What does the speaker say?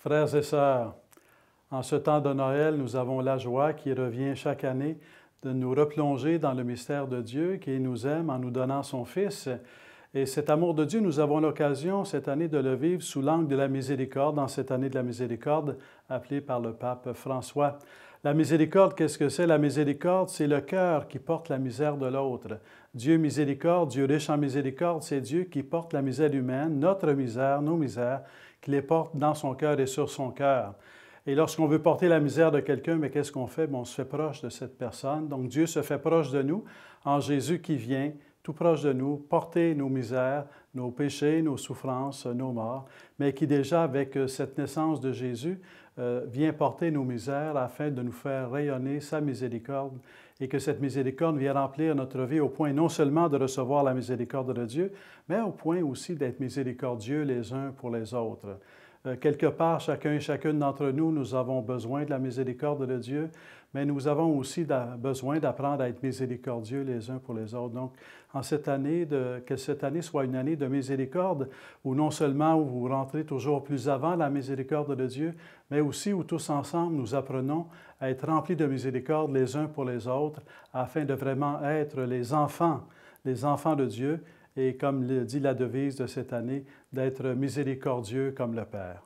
Frères et sœurs, en ce temps de Noël, nous avons la joie qui revient chaque année de nous replonger dans le mystère de Dieu qui nous aime en nous donnant son Fils. Et cet amour de Dieu, nous avons l'occasion cette année de le vivre sous l'angle de la miséricorde, dans cette année de la miséricorde appelée par le pape François. La miséricorde, qu'est-ce que c'est? La miséricorde, c'est le cœur qui porte la misère de l'autre. Dieu miséricorde, Dieu riche en miséricorde, c'est Dieu qui porte la misère humaine, notre misère, nos misères, qui les porte dans son cœur et sur son cœur. Et lorsqu'on veut porter la misère de quelqu'un, mais qu'est-ce qu'on fait? Bien, on se fait proche de cette personne. Donc Dieu se fait proche de nous en Jésus qui vient, tout proche de nous, porter nos misères, nos péchés, nos souffrances, nos morts, mais qui déjà, avec cette naissance de Jésus, vient porter nos misères afin de nous faire rayonner sa miséricorde et que cette miséricorde vienne remplir notre vie au point non seulement de recevoir la miséricorde de Dieu, mais au point aussi d'être miséricordieux les uns pour les autres. Quelque part, chacun et chacune d'entre nous, nous avons besoin de la miséricorde de Dieu, mais nous avons aussi besoin d'apprendre à être miséricordieux les uns pour les autres. Donc, en cette année, que cette année soit une année de miséricorde, où non seulement vous rentrez toujours plus avant la miséricorde de Dieu, mais aussi où tous ensemble nous apprenons à être remplis de miséricorde les uns pour les autres, afin de vraiment être les enfants de Dieu, et comme le dit la devise de cette année, d'être miséricordieux comme le Père.